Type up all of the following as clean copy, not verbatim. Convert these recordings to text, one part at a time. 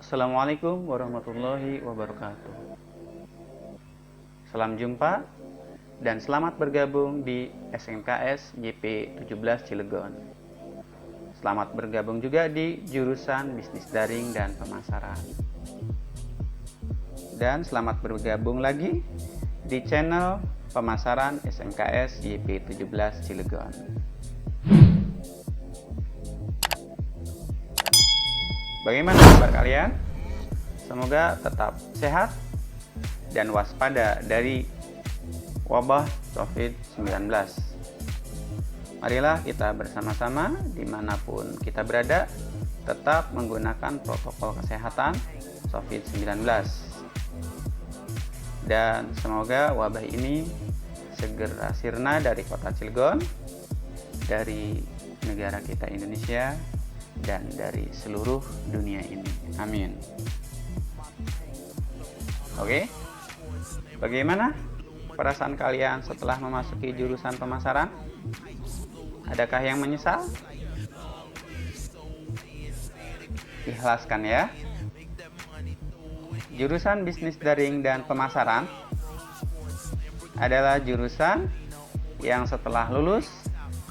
Assalamualaikum warahmatullahi wabarakatuh. Salam jumpa dan selamat bergabung di SMKS YP 17 Cilegon. Selamat bergabung juga di jurusan Bisnis Daring dan Pemasaran. Dan selamat bergabung lagi di channel Pemasaran SMKS YP 17 Cilegon. Bagaimana kabar kalian? Semoga tetap sehat dan waspada dari wabah COVID-19. Marilah kita bersama-sama dimanapun kita berada tetap menggunakan protokol kesehatan COVID-19. Dan semoga wabah ini segera sirna dari kota Cilegon, dari negara kita Indonesia, dan dari seluruh dunia ini. Amin. Oke, bagaimana perasaan kalian setelah memasuki jurusan pemasaran? Adakah yang menyesal? Ikhlaskan ya. Jurusan Bisnis Daring dan Pemasaran adalah jurusan yang setelah lulus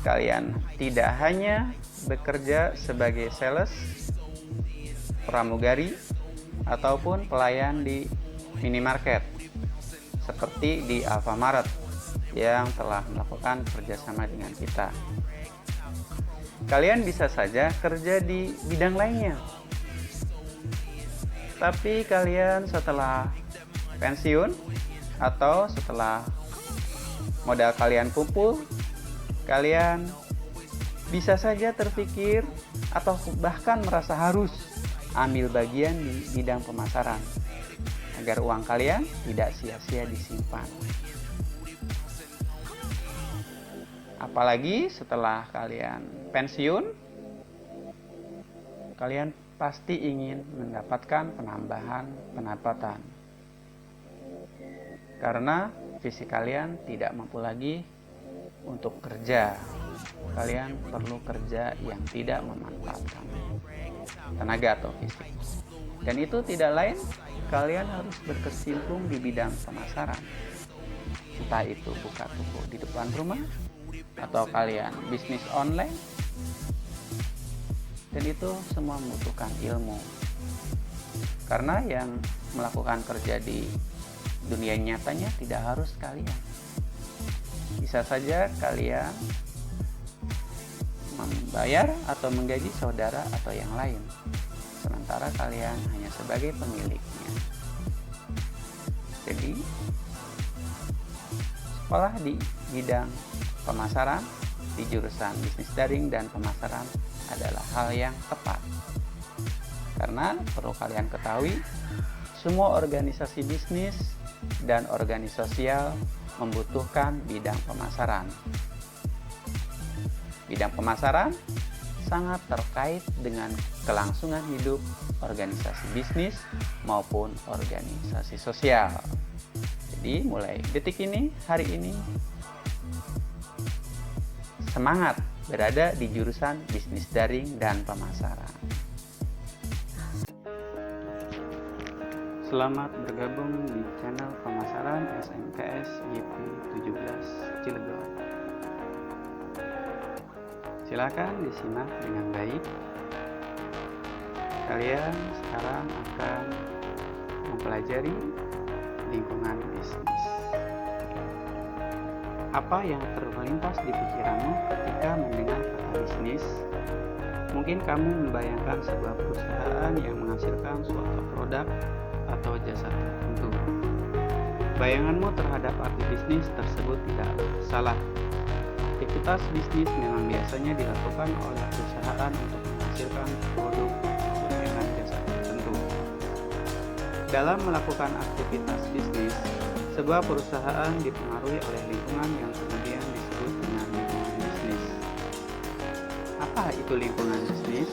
kalian tidak hanya bekerja sebagai sales, pramugari, ataupun pelayan di minimarket seperti di Alfamart yang telah melakukan kerjasama dengan kita. Kalian bisa saja kerja di bidang lainnya, tapi kalian setelah pensiun atau setelah modal kalian kumpul, kalian bisa saja terpikir atau bahkan merasa harus ambil bagian di bidang pemasaran agar uang kalian tidak sia-sia disimpan. Apalagi setelah kalian pensiun, kalian pasti ingin mendapatkan penambahan pendapatan karena fisik kalian tidak mampu lagi untuk kerja. Kalian perlu kerja yang tidak memanfaatkan tenaga atau fisik. Dan itu tidak lain, kalian harus berkecimpung di bidang pemasaran. Entah itu buka toko di depan rumah, atau kalian bisnis online. Dan itu semua membutuhkan ilmu. Karena yang melakukan kerja di dunia nyatanya tidak harus kalian. Bisa saja kalian membayar atau menggaji saudara atau yang lain, sementara kalian hanya sebagai pemiliknya. Jadi, sekolah di bidang pemasaran di jurusan Bisnis Daring dan Pemasaran adalah hal yang tepat. Karena perlu kalian ketahui, semua organisasi bisnis dan organisasi sosial membutuhkan bidang pemasaran. Bidang pemasaran sangat terkait dengan kelangsungan hidup organisasi bisnis maupun organisasi sosial. Jadi mulai detik ini, hari ini, semangat berada di jurusan Bisnis Daring dan Pemasaran. Selamat bergabung di channel Pemasaran SMKS YP 17 Cilegon. Silakan disimak dengan baik. Kalian sekarang akan mempelajari lingkungan bisnis. Apa yang terlintas di pikiranmu ketika mendengar kata bisnis? Mungkin kamu membayangkan sebuah perusahaan yang menghasilkan suatu produk atau jasa tertentu. Bayanganmu terhadap arti bisnis tersebut tidak salah. Aktivitas bisnis memang biasanya dilakukan oleh perusahaan untuk menghasilkan produk dengan jasa tertentu. Dalam melakukan aktivitas bisnis, sebuah perusahaan dipengaruhi oleh lingkungan yang kemudian disebut dengan lingkungan bisnis. Apa itu lingkungan bisnis?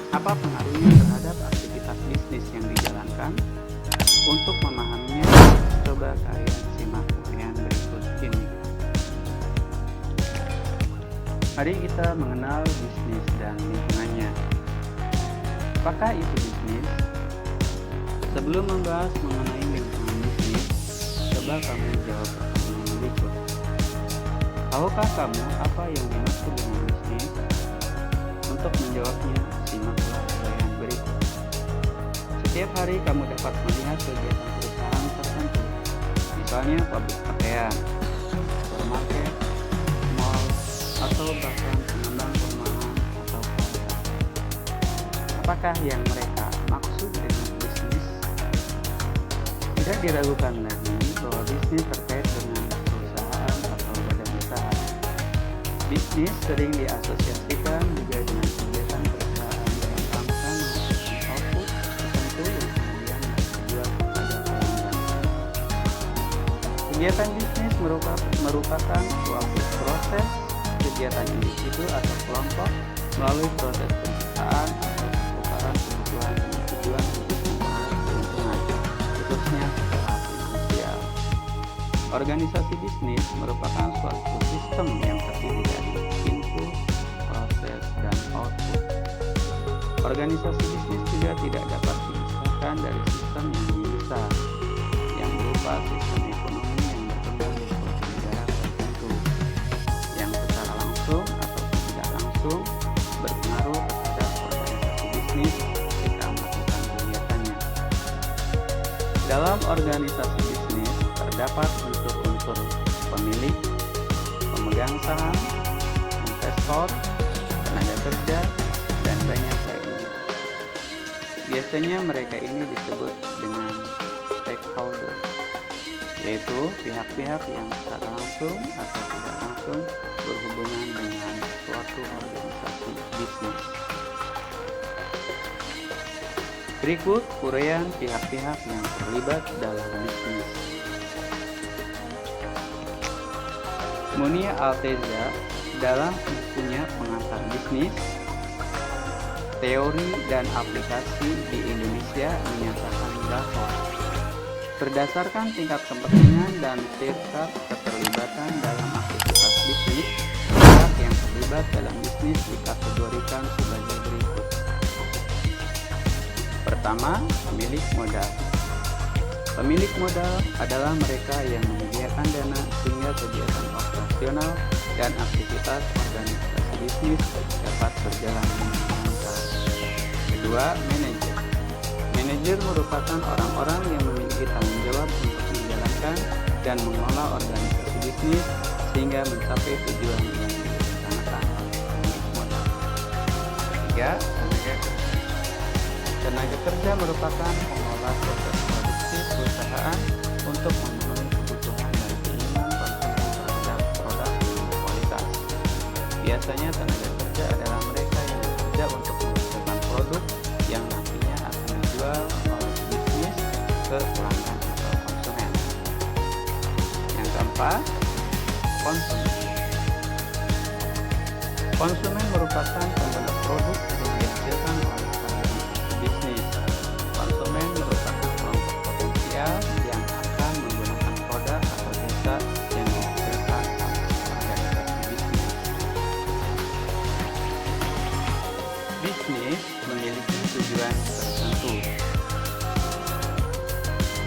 Apa pengaruhnya terhadap aktivitas bisnis yang dijalankan? Untuk memahaminya, coba kalian simak uraian berikut ini. Mari kita mengenal bisnis dan lingkungannya. Apakah itu bisnis? Sebelum membahas mengenai lingkungan bisnis, coba kamu jawab pertanyaan berikut. Tahukah kamu apa yang dimaksud dengan bisnis? Untuk menjawabnya, simaklah uraian berikut. Setiap hari kamu dapat melihat kegiatan perusahaan tertentu, misalnya pabrik pakaian, supermarket, mall, atau bahkan pengembang perumahan atau kota. Apakah yang mereka maksud dengan bisnis? Tidak diragukan lagi bahwa bisnis terkait dengan perusahaan atau badan usaha. Bisnis sering diasosiasikan juga dengan kegiatan perusahaan dalam rangka menghasilkan output tertentu yang kemudian dijual kepada pelanggan. Kegiatan bisnis merupakan suatu proses kegiatan individu atau kelompok melalui proses penciptaan atau pertukaran kebutuhan dengan tujuan untuk memperoleh keuntungan, khususnya secara finansial. Organisasi bisnis merupakan suatu sistem yang terdiri dari input, proses, dan output. Organisasi bisnis juga tidak dapat dipisahkan dari sistem yang lebih besar, yang berupa sistem ekonomi yang berkembang di suatu negara tertentu, yang secara langsung ataupun tidak langsung berpengaruh terhadap organisasi bisnis ketika melakukan kegiatannya. Dalam organisasi bisnis terdapat unsur-unsur pemilik, pemegang saham, investor, tenaga kerja, dan banyak lainnya. Biasanya mereka ini disebut dengan stakeholder, yaitu pihak-pihak yang secara langsung atau tidak langsung berhubungan dengan suatu organisasi bisnis. Berikut uraian pihak-pihak yang terlibat dalam bisnis. Monia Altezza dalam bukunya Pengantar Bisnis, Teori dan Aplikasi di Indonesia menyatakan bahwa berdasarkan tingkat kepentingan dan tingkat keterlibatan dalam aktivitas bisnis, pihak yang terlibat dalam bisnis dikategorikan sebagai berikut. Pertama, pemilik modal. Pemilik modal adalah mereka yang menyediakan dana sehingga kegiatan operasional dan aktivitas organisasi bisnis dapat berjalan dengan lancar. Kedua, manajer. Manajer merupakan orang-orang yang memiliki tanggung jawab untuk menjalankan dan mengelola organisasi bisnis sehingga mencapai tujuan yang direncanakan oleh pemilik modal. Ketiga, tenaga kerja. Tenaga kerja merupakan pengelola proses produksi perusahaan untuk memenuhi kebutuhan dan keinginan konsumen terhadap produk yang berkualitas. Biasanya tenaga kerja adalah mereka yang bekerja untuk menghasilkan produk yang nantinya akan dijual oleh bisnis ke pelanggan atau konsumen. Yang keempat, konsumen. Konsumen merupakan pembeli produk yang dihasilkan oleh organisasi bisnis. Konsumen merupakan kelompok potensial yang akan menggunakan produk atau jasa yang dihasilkan oleh organisasi bisnis. Bisnis memiliki tujuan tertentu.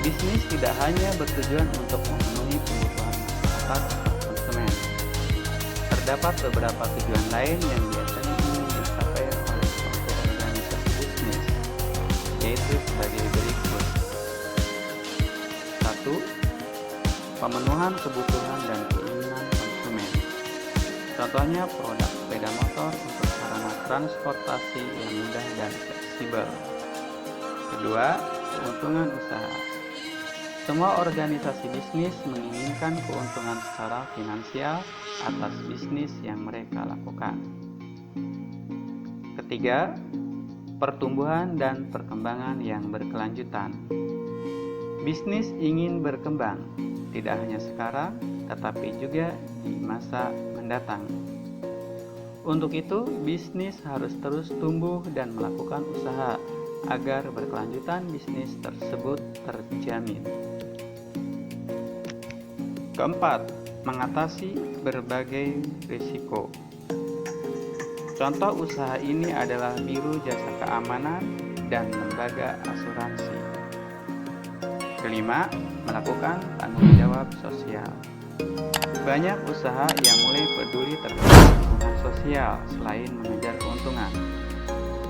Bisnis tidak hanya bertujuan untuk memenuhi kebutuhan masyarakat atau konsumen. Terdapat beberapa tujuan lain yang biasanya ingin dicapai oleh suatu organisasi bisnis, yaitu sebagai berikut. 1. Pemenuhan kebutuhan dan keinginan konsumen. Contohnya produk sepeda motor untuk sarana transportasi yang mudah dan fleksibel. Kedua, keuntungan usaha. Semua organisasi bisnis menginginkan keuntungan secara finansial atas bisnis yang mereka lakukan. Ketiga, pertumbuhan dan perkembangan yang berkelanjutan. Bisnis ingin berkembang, tidak hanya sekarang, tetapi juga di masa mendatang. Untuk itu, bisnis harus terus tumbuh dan melakukan usaha agar berkelanjutan bisnis tersebut terjamin. Keempat, mengatasi berbagai risiko. Contoh usaha ini adalah Biro Jasa Keamanan dan lembaga asuransi. Kelima, melakukan tanggung jawab sosial. Banyak usaha yang mulai peduli terhadap lingkungan sosial selain mengejar keuntungan.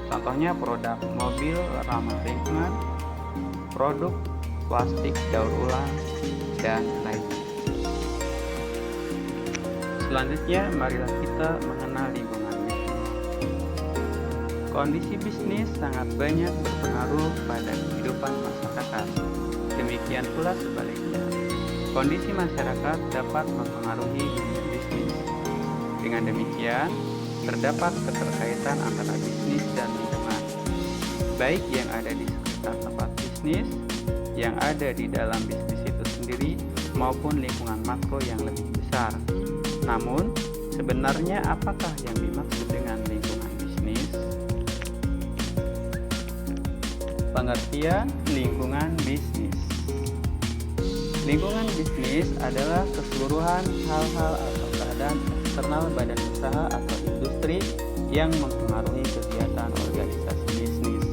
Contohnya produk mobil ramah lingkungan, produk plastik daur ulang, dan lainnya. Selanjutnya, marilah kita mengenal lingkungan bisnis. Kondisi bisnis sangat banyak berpengaruh pada kehidupan masyarakat. Demikian pula sebaliknya. Kondisi masyarakat dapat mempengaruhi dunia bisnis. Dengan demikian, terdapat keterkaitan antara bisnis dan lingkungan, baik yang ada di sekitar tempat bisnis, yang ada di dalam bisnis itu sendiri, maupun lingkungan makro yang lebih besar. Namun, sebenarnya apakah yang dimaksud dengan lingkungan bisnis? Pengertian lingkungan bisnis. Lingkungan bisnis adalah keseluruhan hal-hal atau keadaan eksternal badan usaha atau industri yang mempengaruhi kegiatan organisasi bisnis.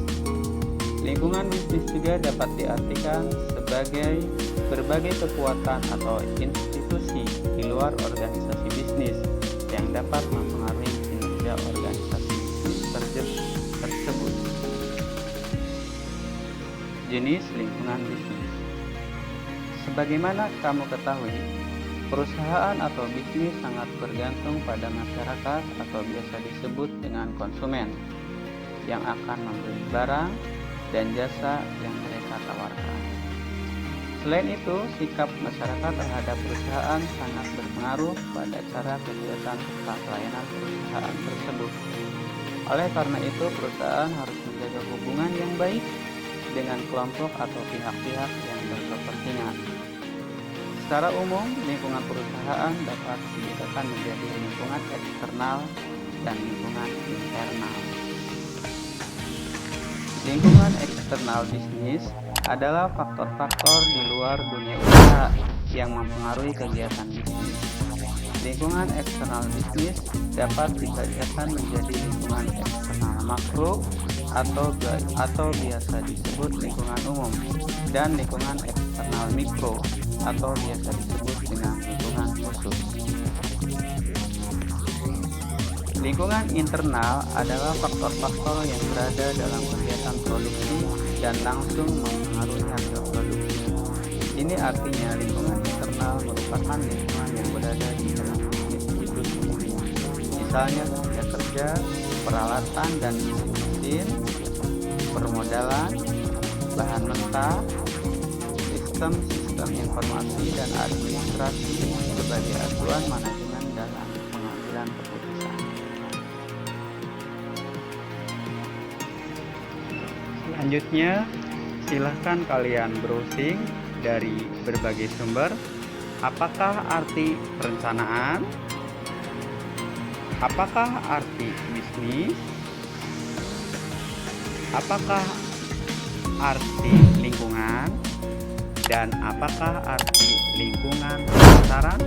Lingkungan bisnis juga dapat diartikan sebagai berbagai kekuatan atau institusi di luar organisasi bisnis yang dapat mempengaruhi kinerja organisasi bisnis tersebut. Jenis lingkungan bisnis. Sebagaimana kamu ketahui, perusahaan atau bisnis sangat bergantung pada masyarakat atau biasa disebut dengan konsumen yang akan membeli barang dan jasa yang mereka tawarkan. Selain itu, sikap masyarakat terhadap perusahaan sangat berpengaruh pada cara kegiatan serta pelayanan perusahaan tersebut. Oleh karena itu, perusahaan harus menjaga hubungan yang baik dengan kelompok atau pihak-pihak yang berkepentingan. Secara umum, lingkungan perusahaan dapat dibedakan menjadi lingkungan eksternal dan lingkungan internal. Lingkungan eksternal bisnis adalah faktor-faktor di luar dunia usaha yang mempengaruhi kegiatan bisnis. Lingkungan eksternal bisnis dapat dibedakan menjadi lingkungan eksternal makro atau biasa disebut lingkungan umum, dan lingkungan eksternal mikro atau biasa disebut dengan lingkungan khusus. Lingkungan internal adalah faktor-faktor yang berada dalam kegiatan produksi dan langsung mempengaruhi hasil produksi. Ini artinya lingkungan internal merupakan lingkungan yang berada di dalam bisnis itu sendiri. Misalnya tenaga kerja, peralatan dan mesin, permodalan, bahan mentah, sistem informasi dan administrasi sebagai acuan manajemen dalam pengambilan keputusan. Selanjutnya, silahkan kalian browsing dari berbagai sumber. Apakah arti perencanaan? Apakah arti bisnis? Apakah arti lingkungan? Dan apakah arti lingkungan pemasaran?